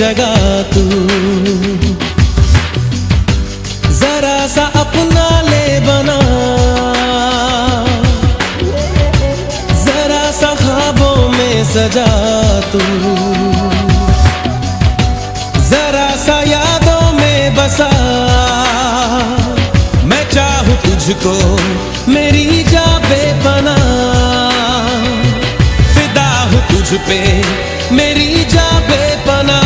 जगह तू, जरा सा अपना ले बना, जरा सा ख्वाबों में सजा तू, जरा सा यादों में बसा। मैं चाहूं तुझको मेरी जा बेपनाह, फिदा हूं तुझ पे मेरी जा बेपनाह।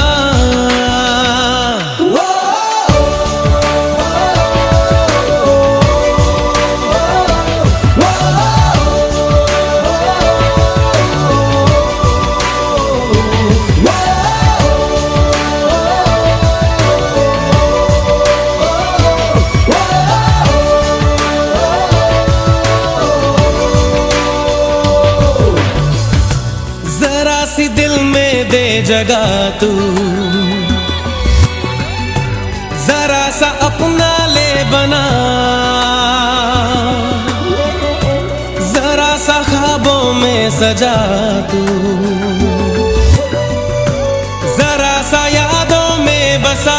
जरा सी दिल में दे जगह तू, जरा सा अपना ले बना, जरा सा ख्वाबों में सजा तू, जरा सा यादों में बसा।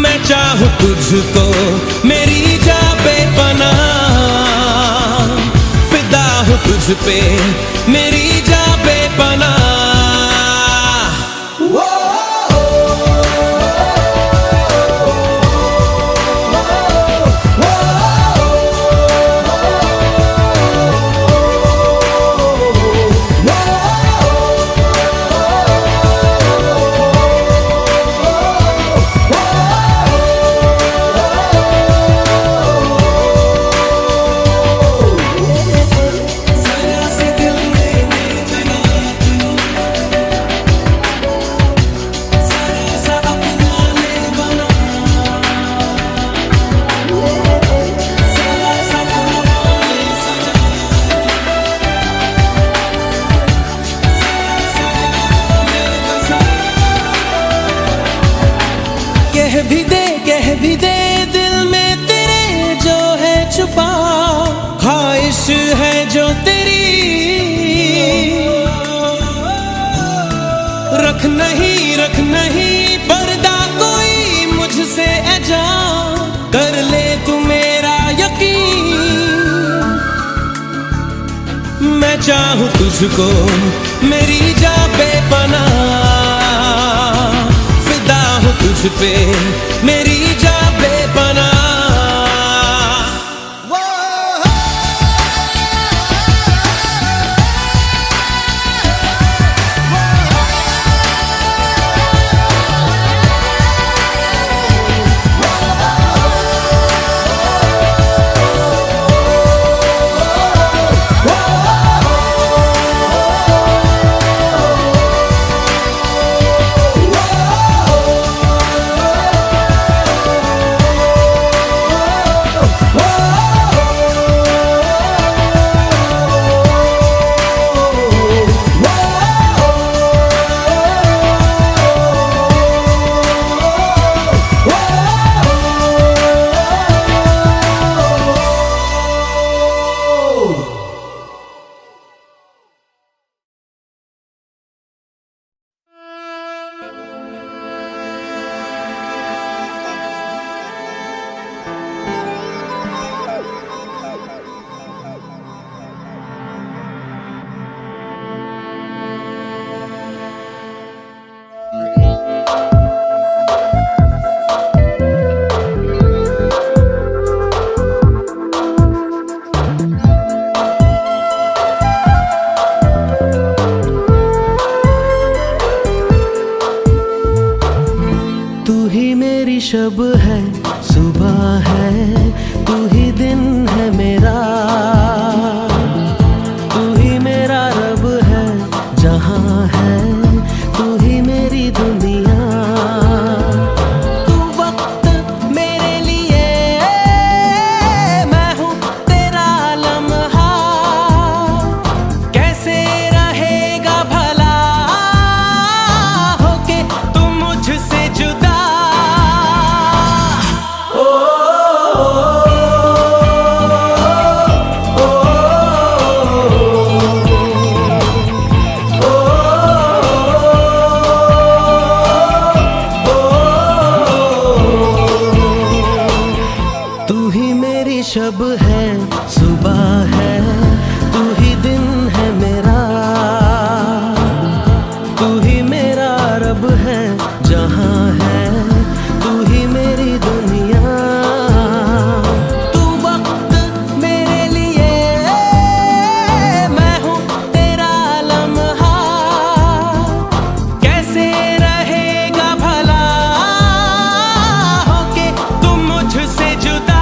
मैं चाहूं तुझको मेरी जा बेपनाह, फिदा हूं तुझ पे मेरी जा बेपनाह। कह भी दे दिल में तेरे जो है छुपा, ख्वाहिश है जो तेरी, रख नहीं पर्दा कोई मुझसे ऐजा, कर ले तू मेरा यकीन। मैं चाहूं तुझको मेरी जा बेपनाह, तुझ पे मेरी जा बेपनाह। शब है, सुबह है, तू ही दिन है मेरा, तू ही मेरा रब है, जहां है तू ही मेरी दुनिया। तू वक्त मेरे लिए, मैं हूँ तेरा लम्हा, कैसे रहेगा भला होके तू मुझसे जुदा। शब है, सुबह है, तू ही दिन है मेरा, तू ही मेरा रब है, जहां है तू ही मेरी दुनिया। तू वक्त मेरे लिए, मैं हूँ तेरा लम्हा, कैसे रहेगा भला होके तू मुझसे जुदा।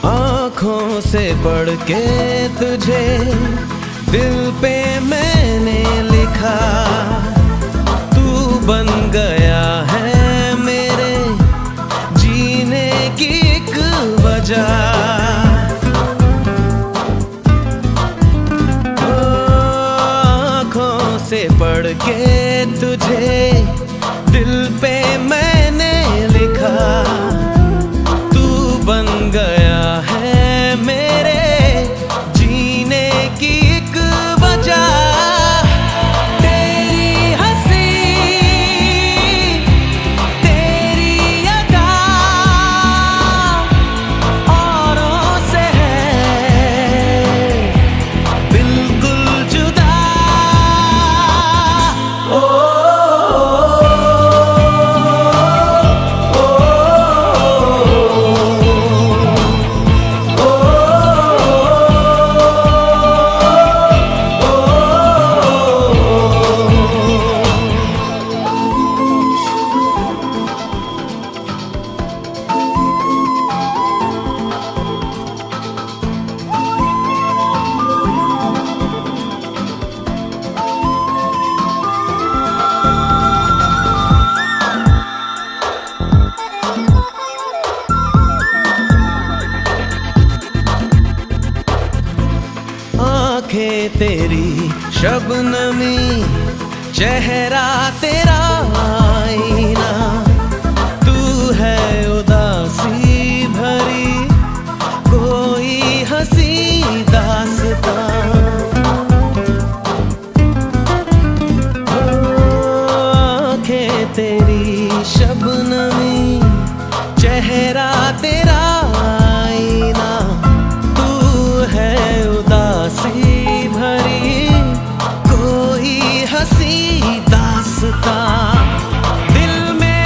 आँखों से पढ़ के तुझे दिल पे मैंने लिखा, तू बन गया है मेरे जीने की एक वजह। आँखों से पढ़ के तुझे दिल पे मैंने लिखा, तू बन गया है मेरे जीने की एक वजह। तेरी हंसी, तेरी अदा औरों से है बिल्कुल जुदा। आँखें तेरी शबनमी, चेहरा तेरा आईना, तू है उदासी भरी कोई हंसी दास्तां। आँखें तेरी शबनमी, चेहरा तेरा आईना, तू है उदासी भरी कोई हंसी दास्तां। दिल में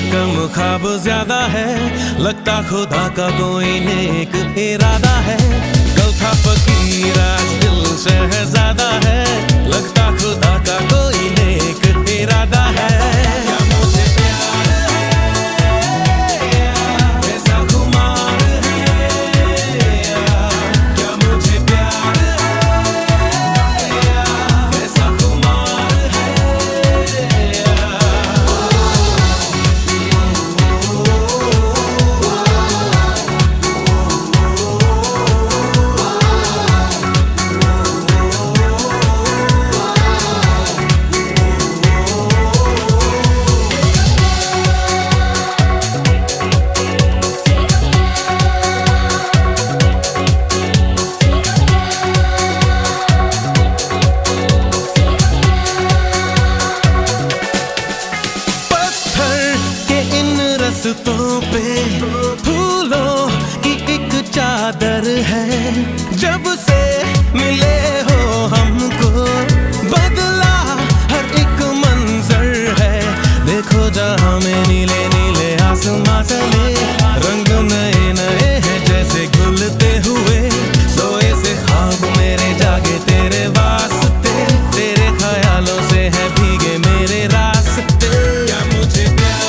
कम ख्वाब ज्यादा है, लगता खुदा का कोई नेक इरादा है। कल था फकीर आज दिल शहजादा है, लगता खुदा का कोई नेक इरादा है। क्या मुझे प्यार है ऐसा खुमार है, क्या मुझे प्यार है ऐसा खुमार है। रास्तों पे फूलों की एक चादर है, जब से मिले हो हमको बदला हर एक मंजर है। देखो जहाँ में नीले नीले आसमां चले, रंग नए नए हैं जैसे घुलते हुए। सोए से ख्वाब मेरे जागे तेरे वास्ते, तेरे ख्यालों से है भीगे मेरे रास्ते। क्या मुझे प्यार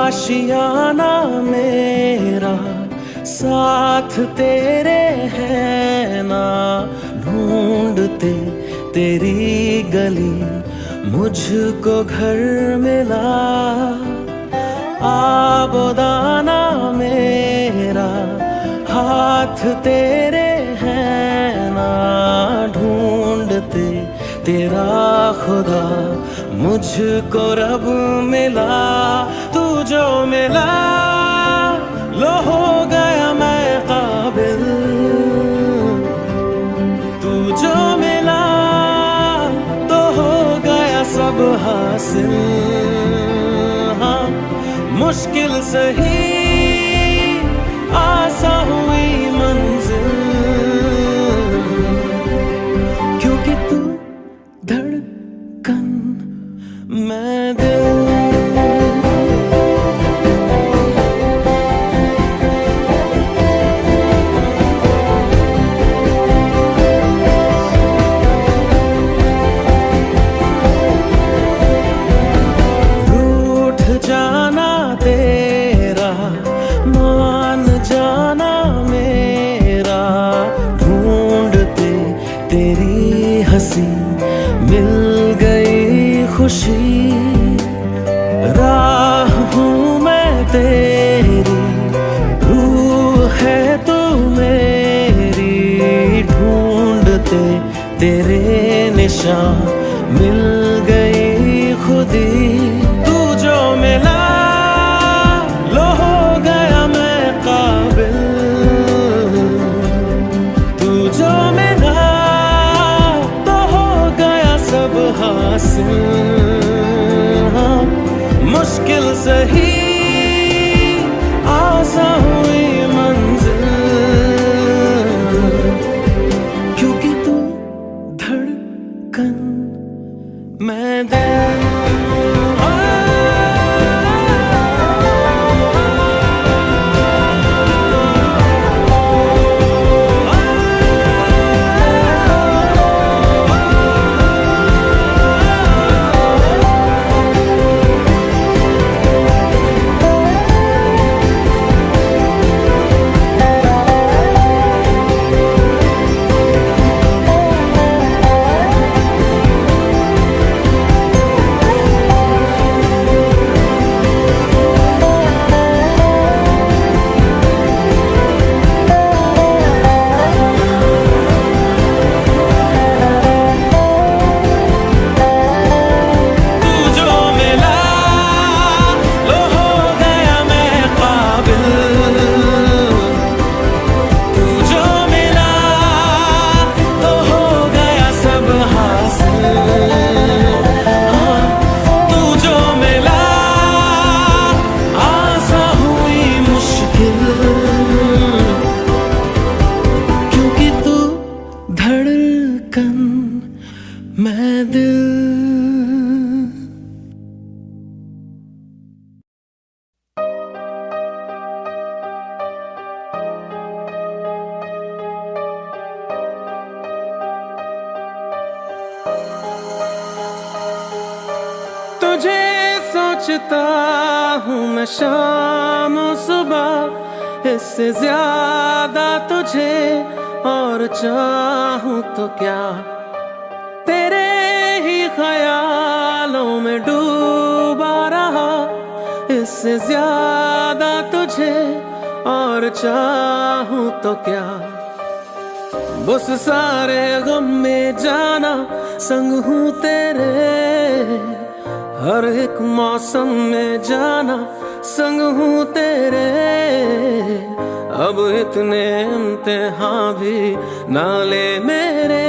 आशियाना मेरा साथ तेरे है ना, ढूंढते तेरी गली मुझको घर मिला। आबोदाना मेरा हाथ तेरे है ना, ढूंढते तेरा खुदा मुझको रब मिला। तू जो मिला लो हो गया मैं काबिल, तू जो मिला तो हो गया सब हासिल। हाँ मुश्किल सही आसा हुई मंजिल, क्योंकि तू धड़कन मैं दिल। तेरे निशान मिल गई खुदी। तू जो मिला लो हो गया मैं काबिल, तू जो मिला तो हो गया सब हासिल। हाँ, मुश्किल सही आसान हुई मंजिल, क्योंकि तू धड़कन मैं दिल। मैं दिल। तुझे सोचता हूँ मैं शाम सुबह, इससे ज्यादा तुझे और चाहूँ तो क्या। तेरे ही ख्यालों में डूबा रहा, इससे ज्यादा तुझे और चाहूँ तो क्या। बस सारे गम में जाना संग हूँ तेरे, हर एक मौसम में जाना संग हूँ तेरे। अब इतने इम्तिहान भी ना ले मेरे,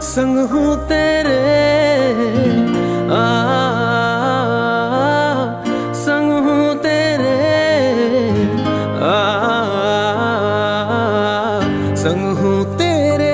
संग हूँ तेरे, संग हूँ तेरे, संग हूँ तेरे।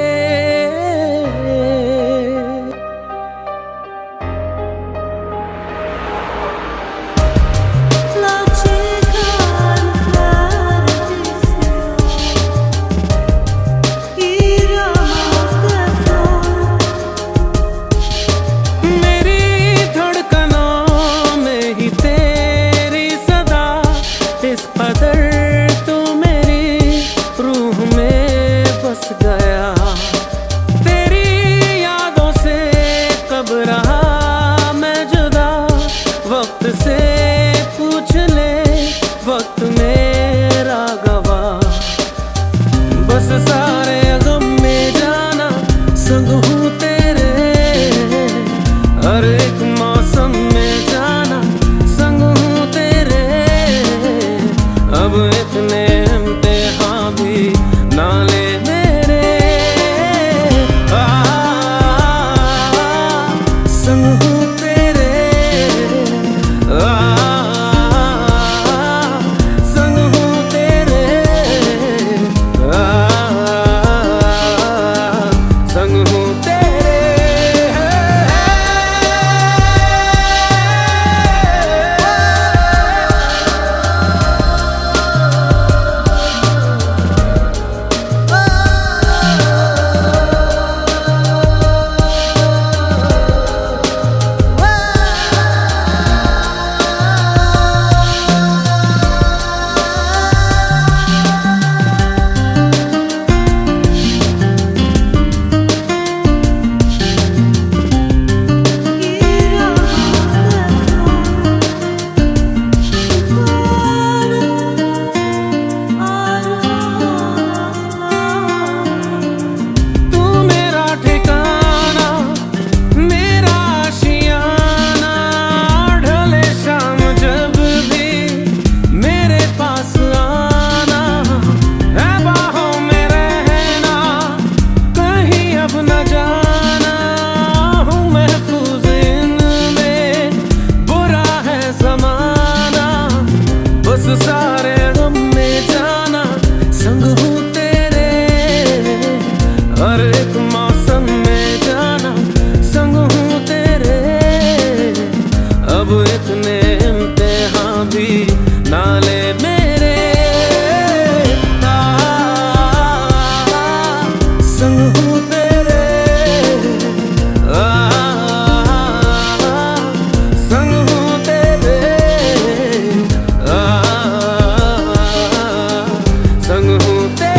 संग हूँ तेरे इतने इम्तिहान भी ना ले मेरे। संग हूँ तेरे, संग हूँ तेरे, संग हूँ तेरे।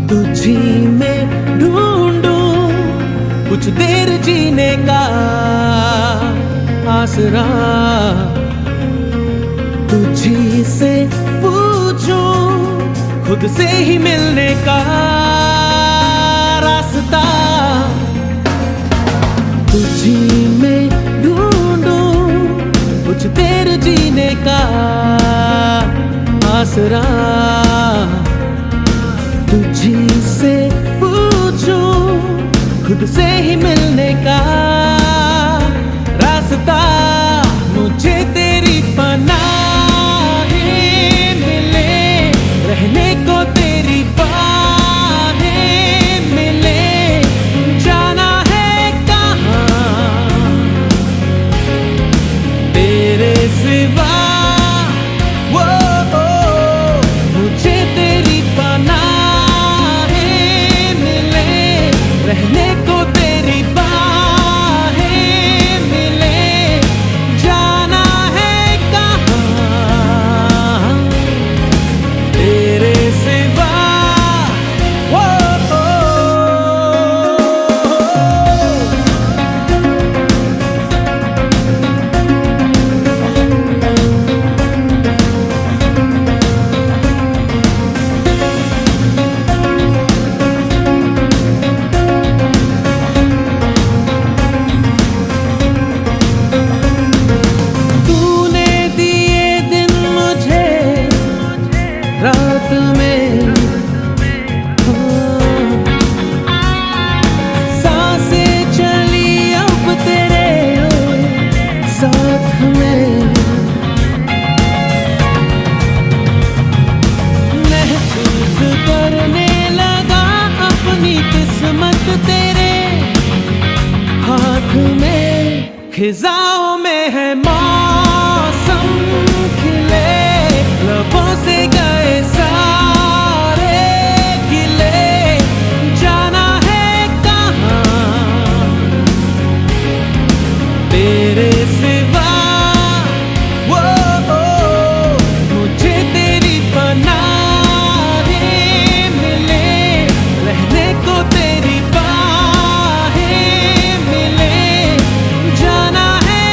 तुझी में ढूंढूं कुछ देर जीने का आसरा, तुझी से पूछूं खुद से ही मिलने का रास्ता। तुझी में ढूंढूं कुछ देर जीने का आसरा, तुझी से पूछूं खुद से ही मिलने का रास्ता। मुझे तेरी पनाहें मिले, रहने को तेरी बाहें मिले, जाना है कहाँ तेरे सिवा। मुझे तेरी पनाहें मिले, रहने को तेरी बाहें मिले, जाना है कहाँ तेरे सिवा। रात में सांसें चली अब तेरे साथ में, महसूस करने लगा अपनी किस्मत तेरे हाथ में। खिजाओं में है मौसम खिले, लबों से गए सारे गिले, जाना है कहाँ तेरे सिवा। मुझे तेरी पनाहें मिले, रहने को तेरी बाहें मिले, जाना है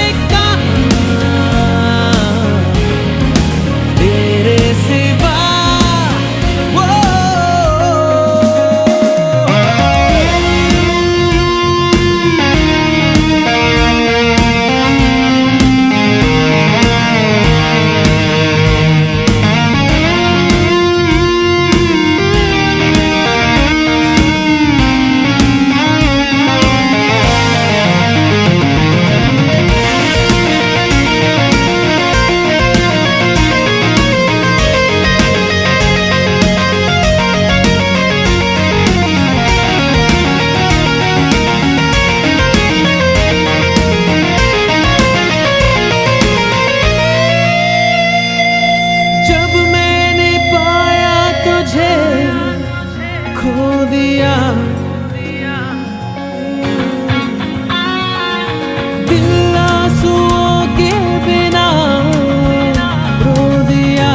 दिया, दिल आंसुओं के बिना रो दिया।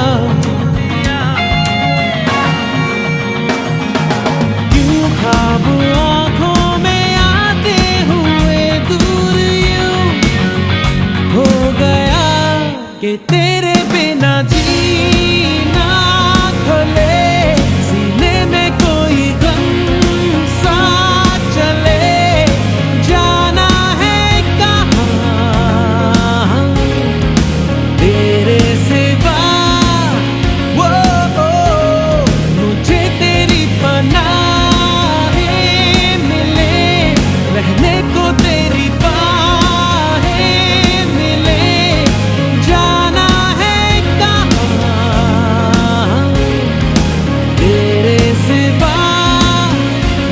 क्यों ख्वाब आँखों में आते हुए दूर यूं हो गया कि तेरे बिना जीना खले, सीने में कोई गम सा चले, जाना है कहाँ तेरे सिवा। वो मुझे तेरी पनाहें मिले, रहने को तेरी बाहें मिले, जाना है कहाँ तेरे सिवा।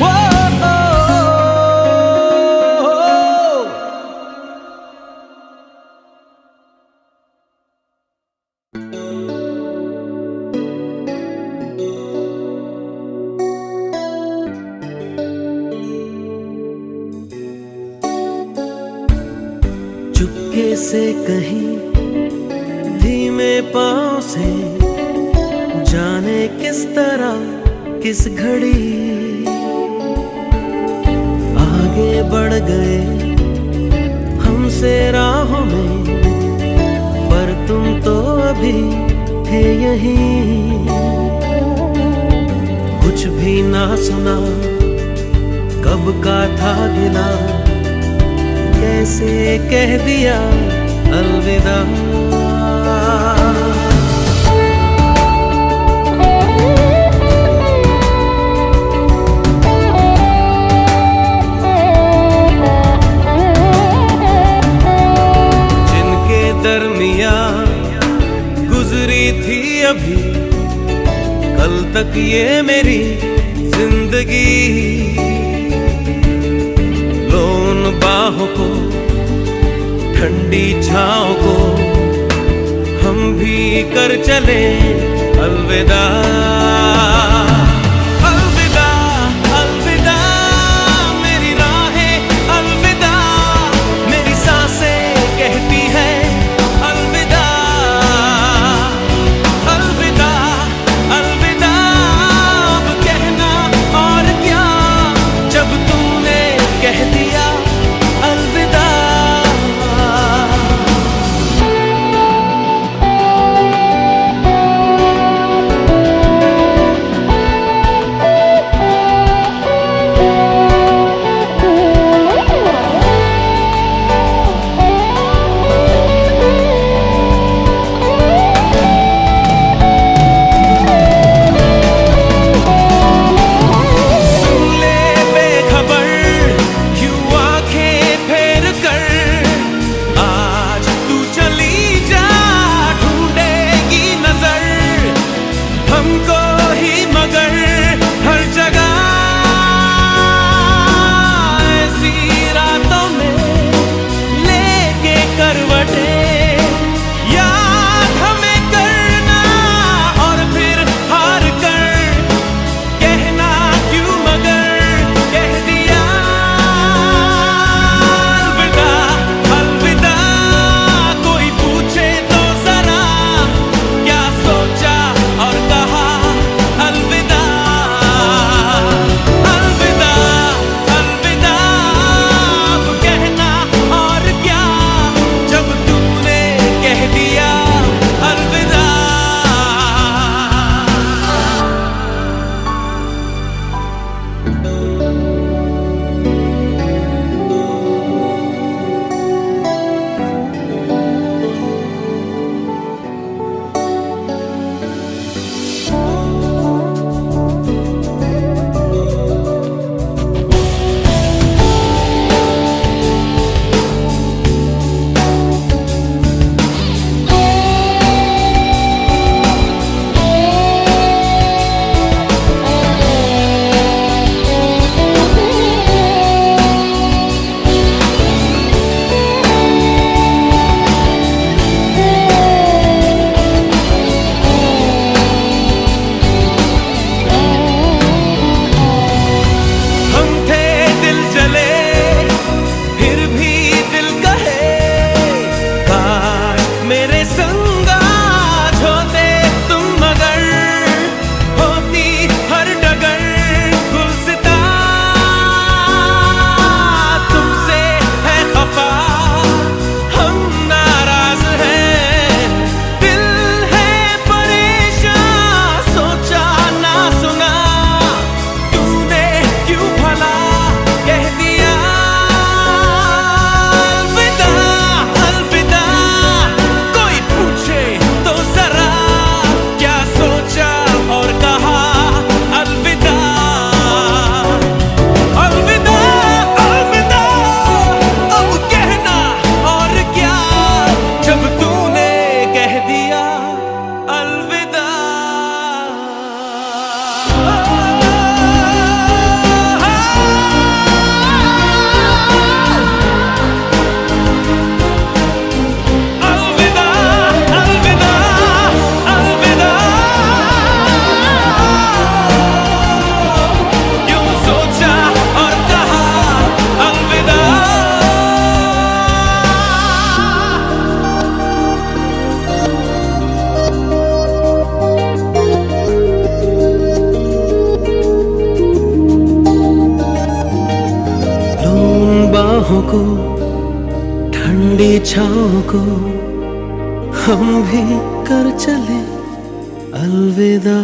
वो चुपके से कहीं धीमे पाँव से, जाने किस तरह किस घड़ी आगे बढ़ गए हमसे राहों में, पर तुम तो अभी थे यहीं। कुछ भी ना सुना, कब का था गिला, कैसे कह दिया अलविदा। जिनके दरमिया गुजरी थी अभी कल तक ये मेरी जिंदगी, लो उन बाहों को, ठंडी छाँव को, हम भी कर चले अलविदा। अलविदा अलविदा मेरी राहें, अलविदा मेरी सांसें कहती है अलविदा। अलविदा अलविदा अब कहना और क्या, जब तूने कह दिया अलविदा। बाहों को, ठंडी छाँव को हम भी कर चले अलविदा।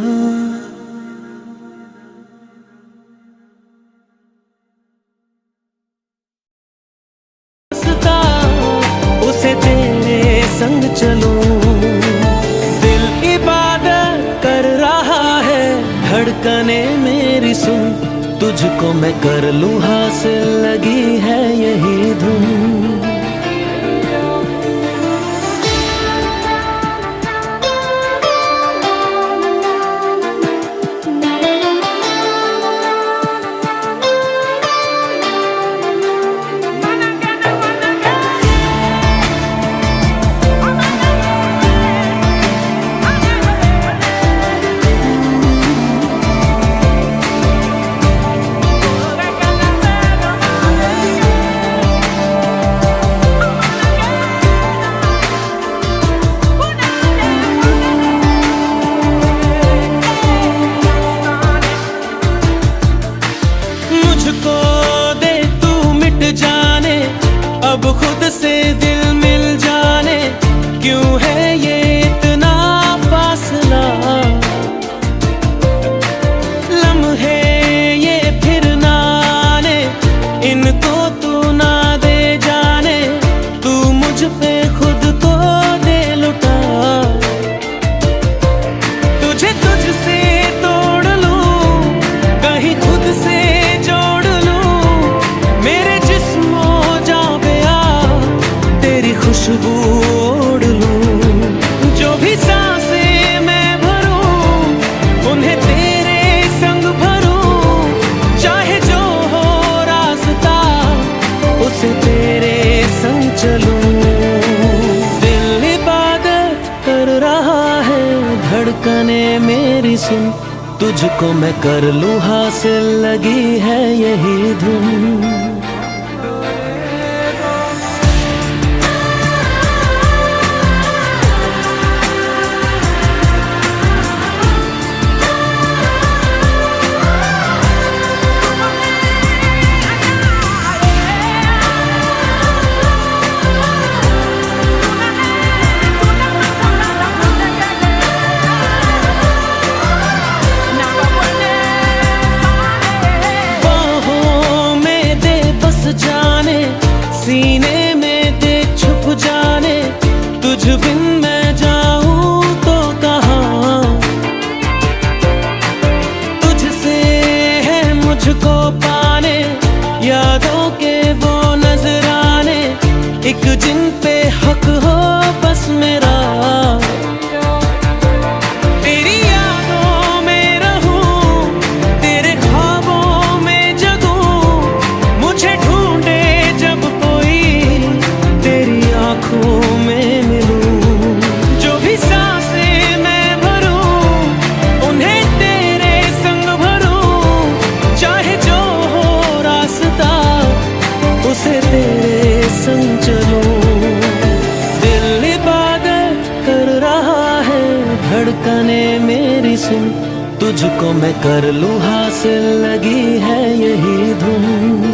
उसे तेरे संग चलूं, दिल इबादत कर रहा है, धड़कने मेरी सुन, तुझको मैं कर लूं हासिल, लगी है यही धुन। अब खुद से दिल मिल जाने, क्यों है ये इतना फासला, लम्हे ये फिर ना आने, इनको तू ना दे जाने, तू मुझ पे खुद को दे लुटा, तुझे तुझसे तोड़ लूं, कहीं खुद से जोड़ लूं, मेरे जिस्मों खुशबू ओढ़ लूं, जो भी सांसें मैं भरूं, उन्हें तेरे संग भरूं, चाहे जो हो रास्ता, उसे तेरे संग चलूं। दिल इबादत कर रहा है, धड़कने मेरी सुन, तुझको मैं कर लूं हासिल, लगी है यही धुन। सीने में दे छुप जाने, तुझ बिन मैं जाऊं तो कहाँ, तुझसे है मुझको पाने, यादों के वो नजराने, एक जिन पे हक हो बस मेरा, तेरी यादों में रहूं, तेरे ख्वाबों में जगूं, मुझे ढूंढे जब तेरी आँखों में मिलूं, जो भी सांसें मैं भरूं, उन्हें तेरे संग भरूं, चाहे जो हो रास्ता, उसे तेरे संग चलूं। दिल इबादत कर रहा है, धड़कने मेरी सुन, तुझको मैं कर लूं हासिल, लगी है यही धुन।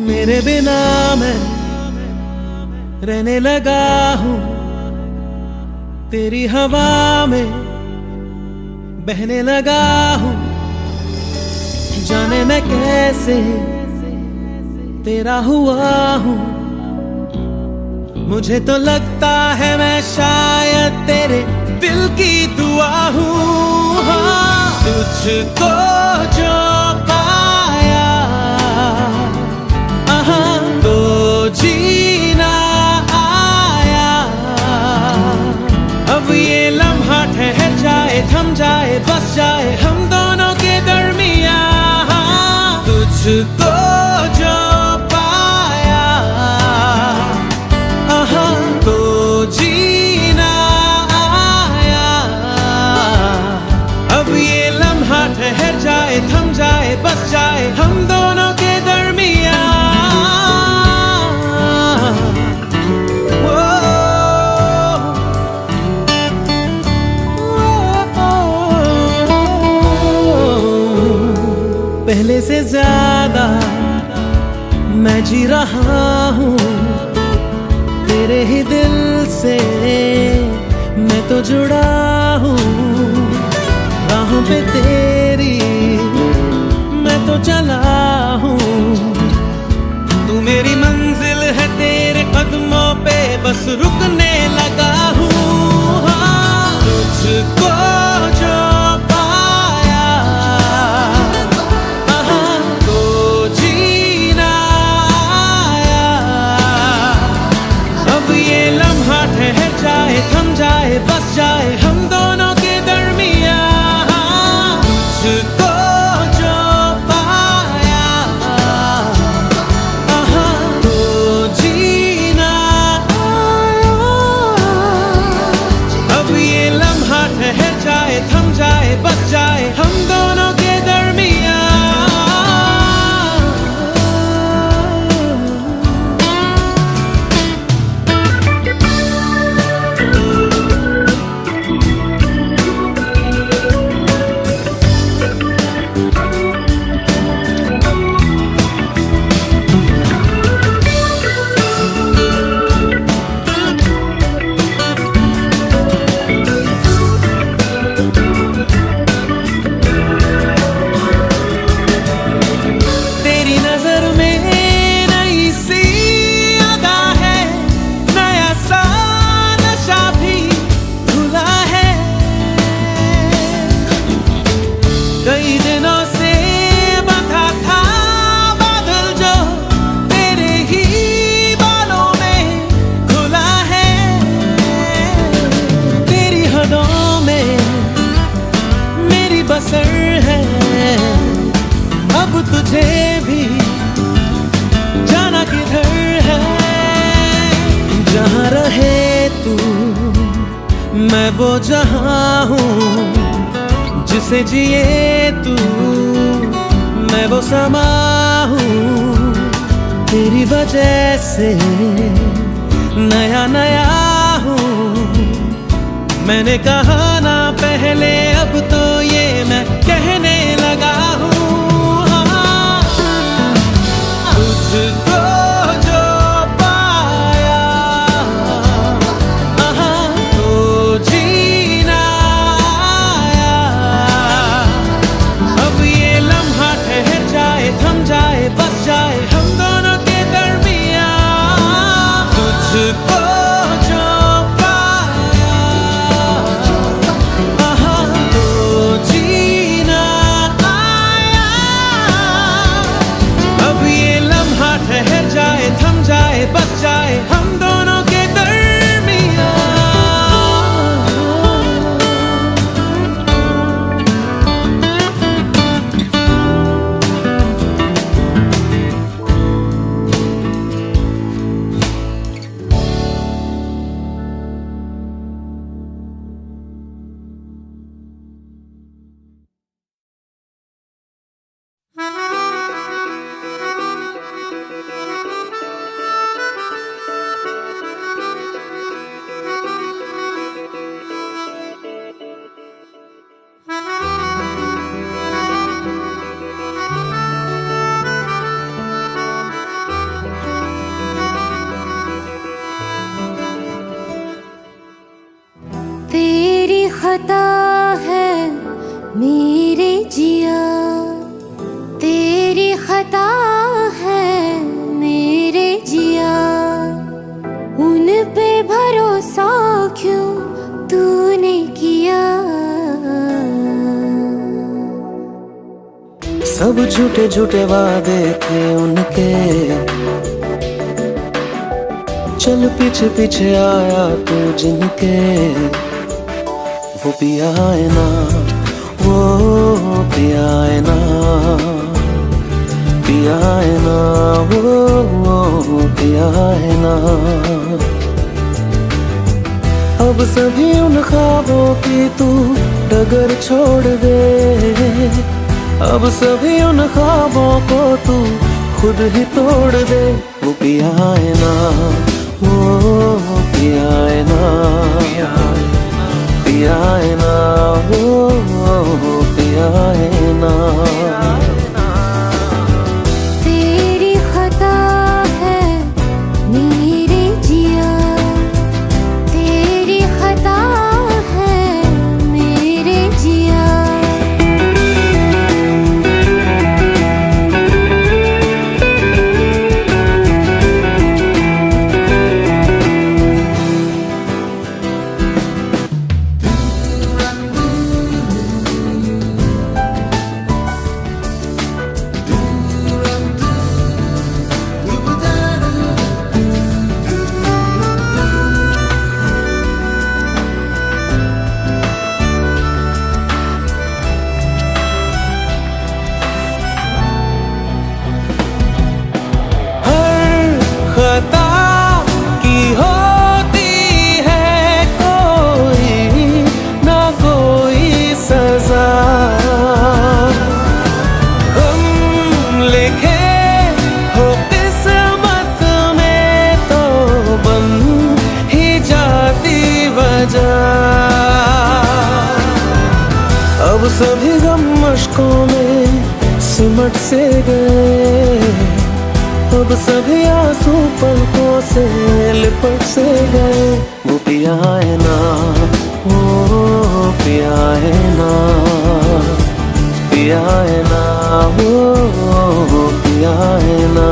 मेरे बिना मैं रहने लगा हूँ, तेरी हवा में बहने लगा हूँ, जाने मैं कैसे तेरा हुआ हूँ, मुझे तो लगता है मैं शायद तेरे दिल की दुआ हूँ। हाँ, तुझको जो पाया तो जीना आया, अब ये लम्हा ठहर जाए, थम जाए, बस जाए हम दोनों के दरमियाँ। पहले से ज्यादा मैं जी रहा हूँ तेरे ही दिल से, मैं तो जुड़ा हूँ राहों पे तेरी, मैं तो चला हूँ। तू मेरी मंजिल है, तेरे कदमों पे बस रुकने लगा हूँ। हाँ, तुझको जो पाया तो जीना आया। अब ये लम्हा ठहर जाए, थम जाए, बस जाए हम दोनों के दरमियाँ। तुझको जो पाया तो जीना आया। अब ये लम्हा ठहर जाए, थम जाए, बस जाए हम दोनों के दरमियाँ। कई दिनों से बंधा था बादल जो तेरे ही बालों में खुला है। तेरी हदों में मेरी बसर है, अब तुझे भी जाना किधर है। जहाँ रहे तू मैं वो जहाँ हूँ, जिसे जिए तू मैं वो समा हूँ। तेरी वजह से नया नया हूँ, मैंने कहा ना पहले अब तो ये मैं कहने लगा हूँ। तुझको जो पाया तो जीना आया। अब ये लम्हा ठहर जाए, थम जाए, बस जाए हम दोनों के दरमियाँ। तुझको जो पाया तो जीना आया। अब ये लम्हा ठहर जाए, थम जाए, बस जाए हम दोनों के दरमियाँ। तेरी खता है मेरे जिया, तेरी खता है मेरे जिया। उन पे भरोसा क्यों तूने किया। सब झूठे झूठे वादे थे उनके, चल पीछे पीछे आया तू जिनके। वो पिया है ना, वो पिया है ना, पिया है ना, वो पिया है ना। अब सभी उन ख्वाबों की तू डगर छोड़ दे। अब सभी उन ख्वाबों को तू खुद ही तोड़ दे। वो पिया है ना, वो पिया है ना, पिया है ना, वो पिया है ना। अब सभी गम मशकों में सिमट से गए, अब सभी आंसू पलकों से लिपट से गए। वो पिया है ना, वो पिया है ना, पिया है ना, वो पिया है ना।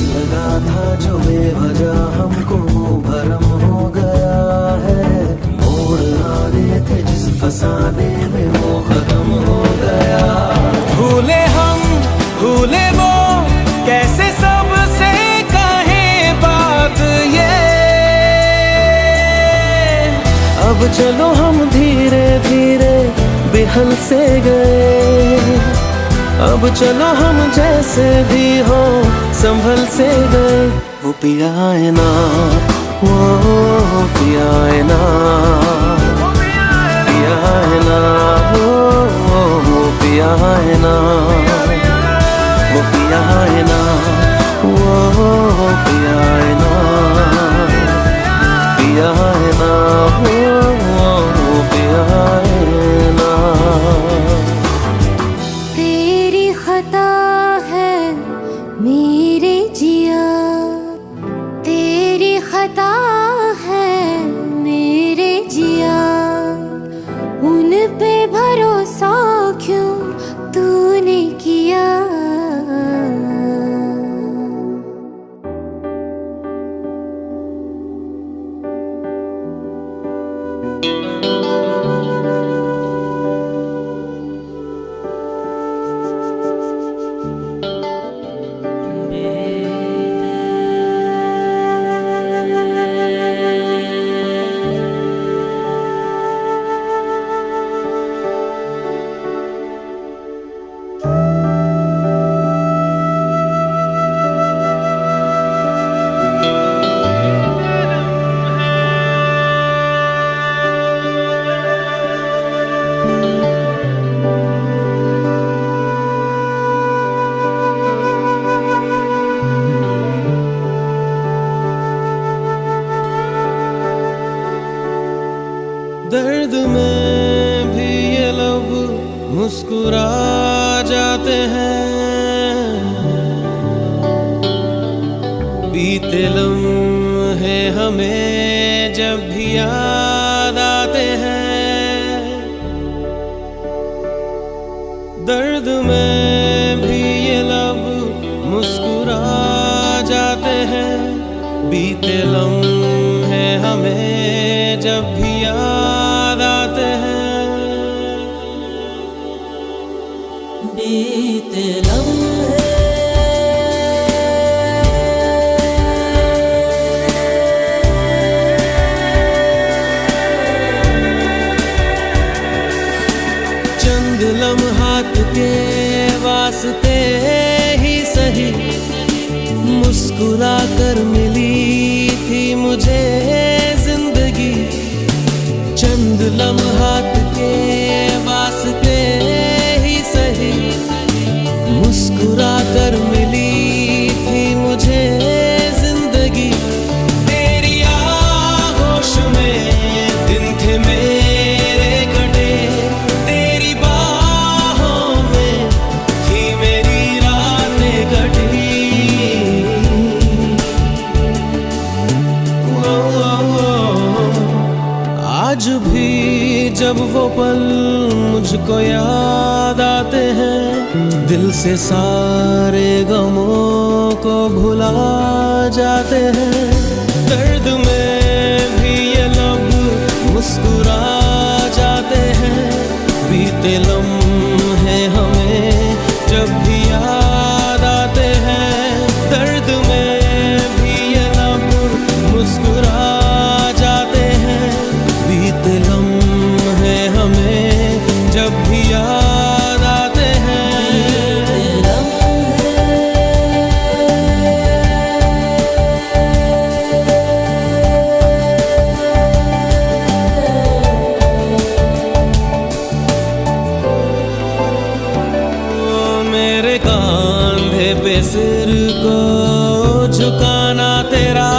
लगा था जो बेवजह हमको भरम हो गया है, मोड़ आने थे जिस फसाने में वो खत्म हो गया। भूले हम भूले वो, कैसे सबसे कहें बात ये। अब चलो हम धीरे धीरे बिहल से गए, अब चलो हम जैसे भी हो संभल से गए। वो पिया है ना, वो पिया है ना, पिया है ना, वो पिया है ना, वो पिया है ना, वो पिया है ना, पिया है ना, वो पिया है ना। मेरे जिया तेरी खता है, मेरे जिया उन पे भरोसा क्यों तूने किया। दर्द में भी ये लब मुस्कुरा जाते हैं, बीते लम्हे हमें जब भी याद आते हैं। दर्द में भी ये लब मुस्कुरा जाते हैं, बीते लम्हे हमें जब भी याद आते हैं। बीते लम्हे चंद लम्हात के वास्ते ही सही मुस्कुरा कर मिली थी मुझे जिंदगी। चंद लम्हात के वास्ते ही सही मुस्कुरा कर मिली थी मुझे जिंदगी। तेरी आगोश में दिन थे मेरे कटे, तेरी बाहों में थी मेरी रातें कटी। आज भी जब वो पल मुझको याद आते हैं, दिल से सारे गमों को भुला जाते हैं। दर्द में भी ये लब मुस्कुरा जाते हैं, बीते लम्हे हमें जब भी याद आते हैं। दर्द में भी ये लब मुस्कुरा जाते हैं, बीते लम्हे हमें जब भी याद आते हैं। बीते लम्हे कंधे पे सिर को झुकाना तेरा,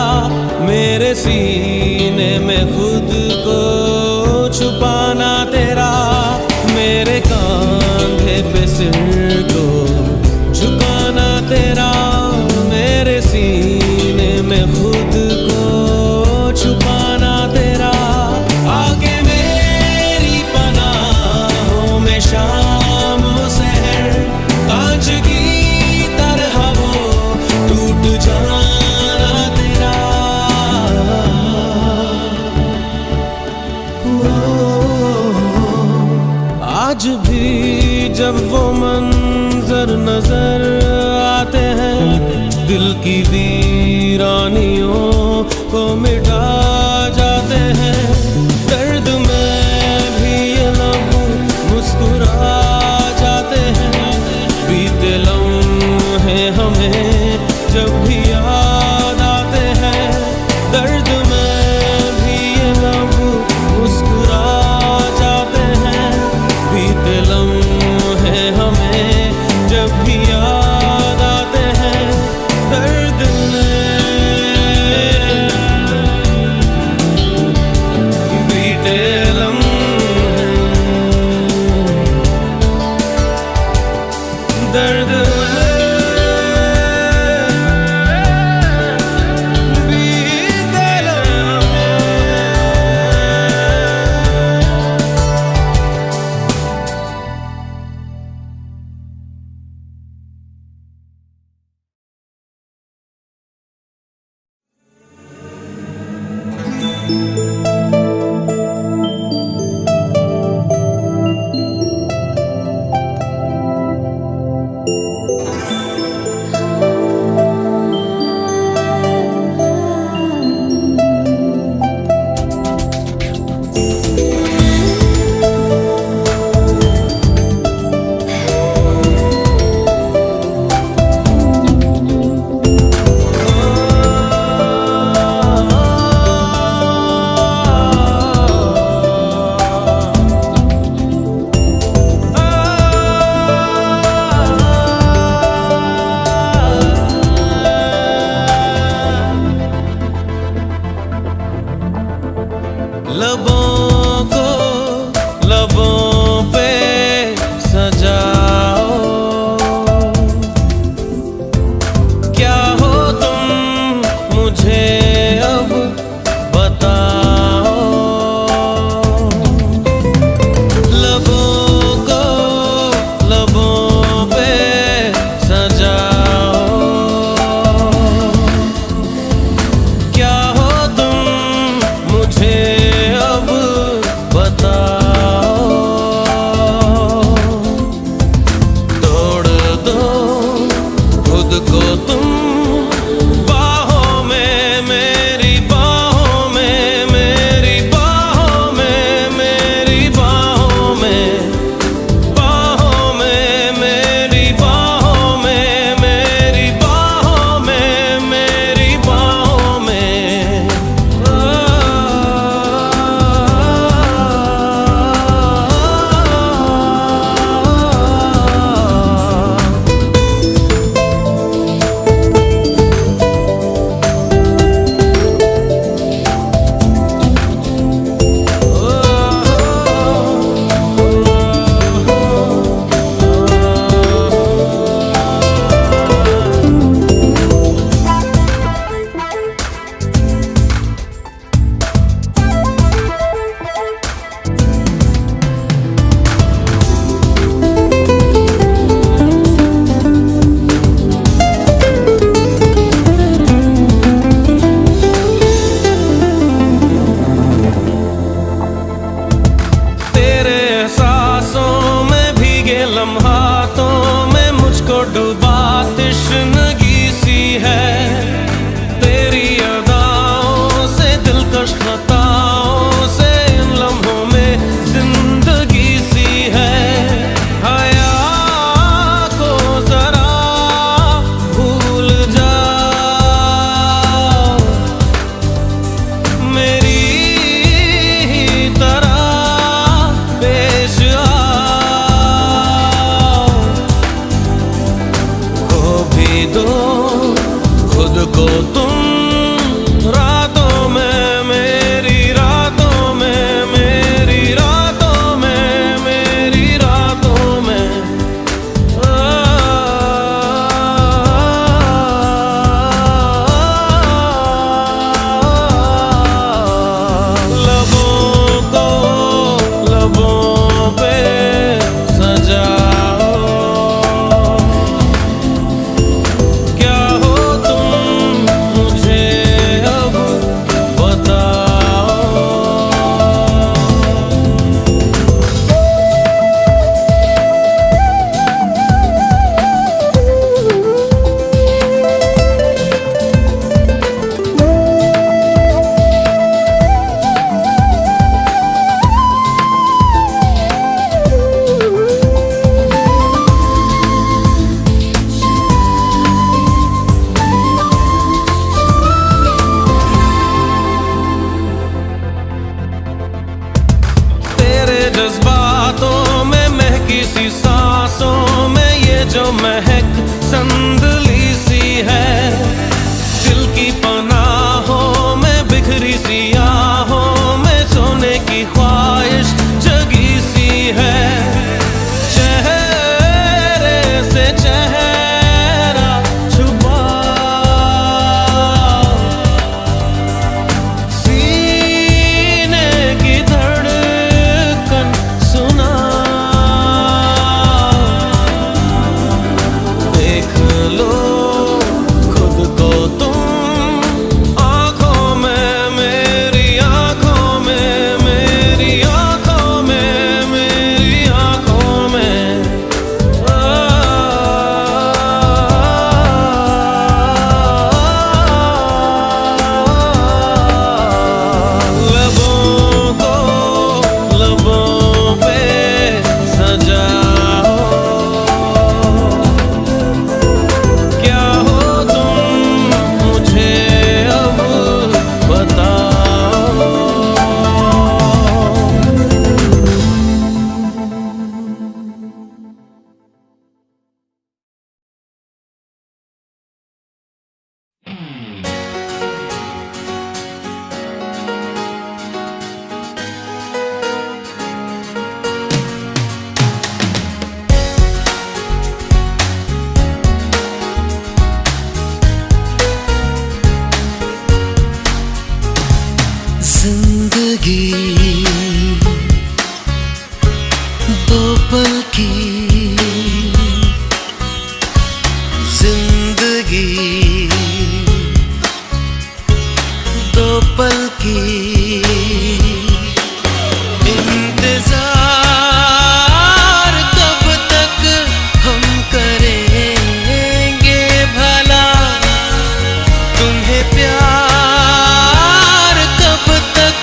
मेरे सीने में खुद को छुपाना तेरा, मेरे कंधे पे सिर को झुकाना तेरा, मेरे सीने में खुद को छुपाना तेरा। आगे मेरी पनाहों में शाम सहर, कांच की तरह वो टूट जाना तेरा। आज भी जब वो मंजर नजर आते हैं, दिल की वीरानियों को मिटा जाते हैं। दर्द में भी ये लब मुस्कुरा जाते हैं, बीते लम्हे हमें जब भी याद आते हैं। दर्द में भी ये लब मुस्कुरा जाते हैं, बीते लम्हे हमें जब भी याद आते हैं। दर्द में बीते लम्हे, दर्द लबों को लबों पे सजाओ, क्या हो तुम मुझे अब बताओ। लबों को लबों पे सजाओ, क्या हो तुम मुझे तोड़ दो खुद को तुम बाहों में, मेरी बाहों में, मेरी बाहों में, मेरी बाहों में, बाहों में, मेरी बाहों में, मेरी बाहों में, मेरी बाहों में। दो खुद को तुम रातों में, मेरी रातों में, मेरी रातों में, मेरी रातों में। लबों को लबों पे सजाओ, क्या हो तुम मुझे अब बताओ। तेरे जज्बातों में महकी सी सांसों में ये जो महक संदली सी है, दिल की पनाहों में बिखरी सी आहों में सोने की ख्वाहिश जगी सी है। चेहरे से चेहरा छुपा, सीने की धड़कन सुना, देख लो खुद को तुम आँखों में, मेरी आँखों में, मेरी आँखों में, मेरी आँखों में। लबों को लबों पे सजाओ, क्या हो तुम मुझे अब बताओ। जिंदगी दो पल की, जिंदगी दो पल की, इंतजार कब तक हम करेंगे भला, तुम्हें प्यार कब तक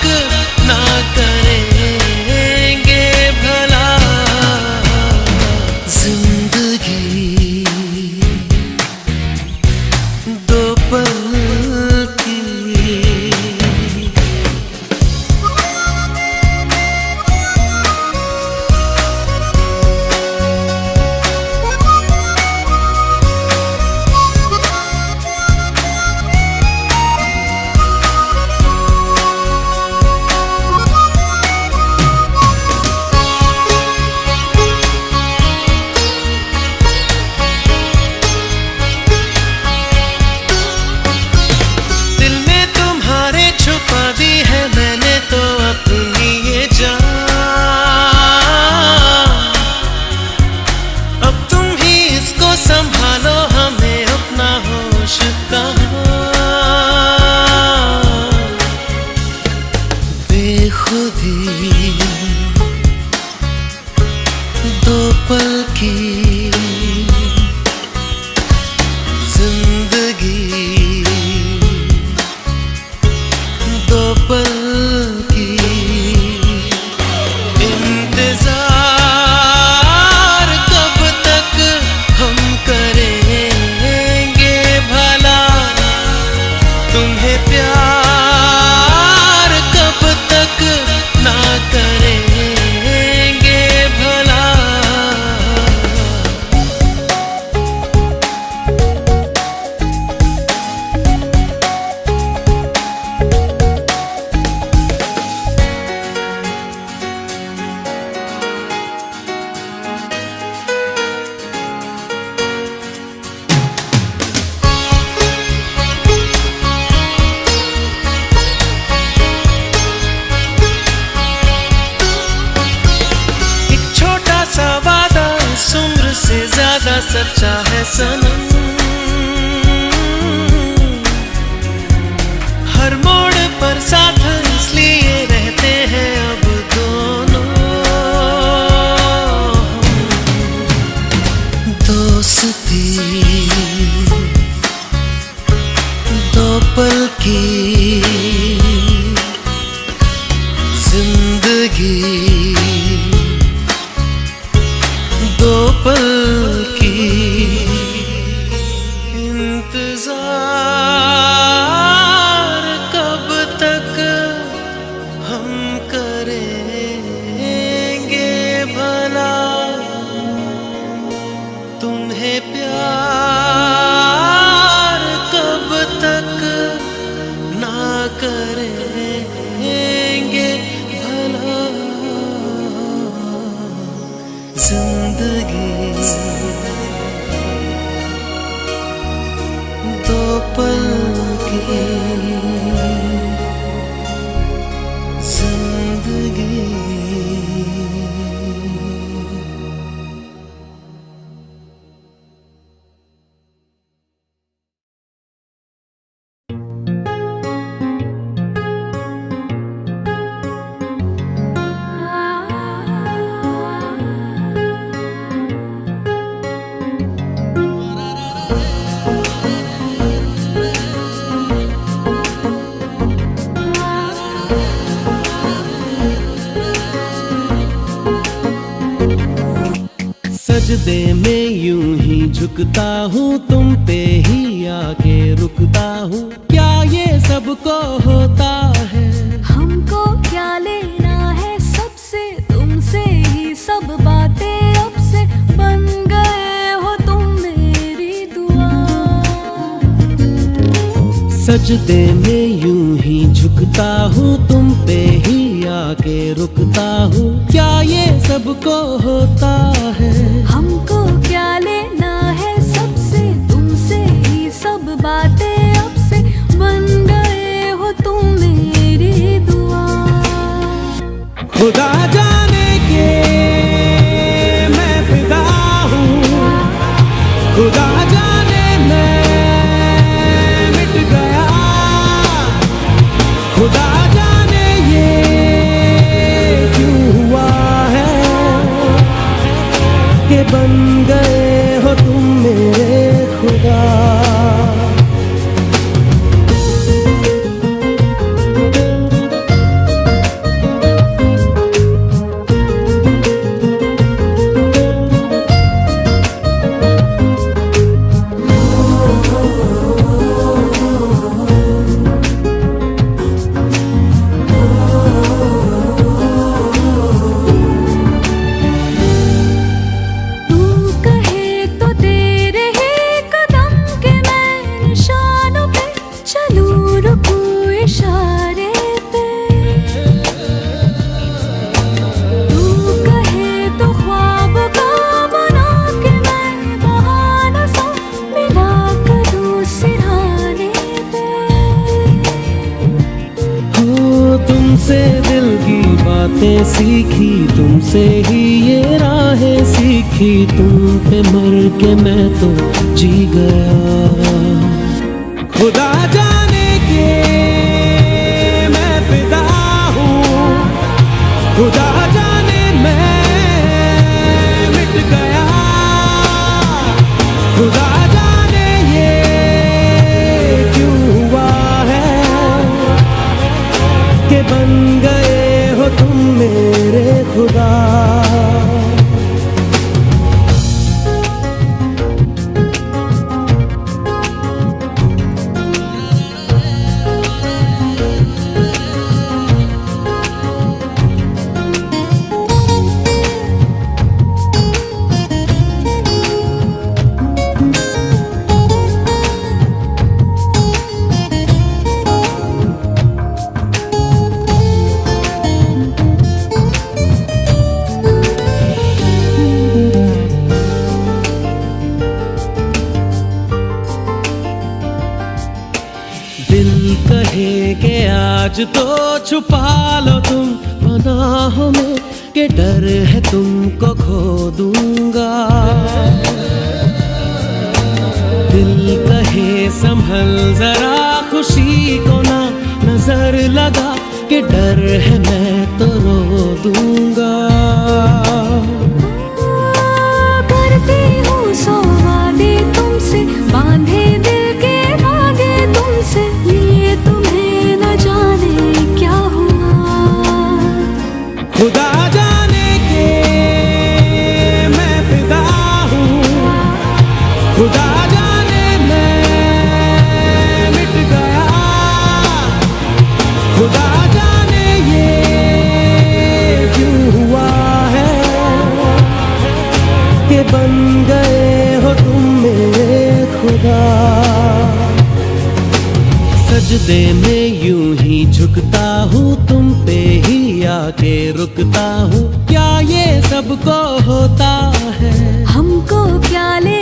ना करेंगे भला। जिंदगी सच्चा है सनम। हर मोड़ पर साथ इसलिए रहते हैं अब दोनों। दोस्ती दो पल की जिंदगी, दो पल की इंतजार कब तक हम करेंगे भला। तुम्हें प्यार कब तक ना करेंगे भला। जिंदगी दो पल की जिंदगी। सजदे में यूं ही झुकता हूँ, तुम पे ही आके रुकता हूँ। क्या ये सबको होता है? हमको क्या लेना है सबसे, तुमसे ही सब बातें अब से बन गए हो तुम मेरी दुआ। सजदे में यूं ही झुकता हूँ, तुम पे ही आके रुकता हूँ। क्या ये सबको होता है? हमको क्या लेना है सबसे, तुमसे ही सब बातें अब से बन गए हो तुम मेरी दुआ। खुदा जाने के मैं फिदा हूँ, खुदा जाने मैं मिट गया। खुदा जाने ये क्यों हुआ है कि बन गए हो तुम मेरे खुदा। तुमसे दिल की बातें सीखी, तुमसे ही ये राहें सीखी। तुम पे मर के मैं तो जी गया। खुदा जाने के मैं फिदा हूँ, खुदा जाने मैं मिट गया। खुदा जाने ये क्यों हुआ है कि बन गए हो तुम मेरे खुदा। दिल कहे के आज तो छुपा लो तुम पनाहों में, के डर है तुमको खो दूंगा। दिल कहे संभल जरा, खुशी को ना नजर लगा कि डर है मैं तो रो दूंगा। करती हूँ सौ वादे तुमसे, बांधे दिल के धागे तुमसे, ये तुम्हें न जाने क्या हुआ। खुदा जाने के मैं फिदा हूँ, खुदा जाने मैं मिट गया, खुदा जाने ये क्यों हुआ है कि बन गए हो तुम मेरे खुदा। सजदे में यूं ही झुकता हूँ, तुम पे ही आके रुकता हूँ, क्या ये सबको होता है? हमको क्या ले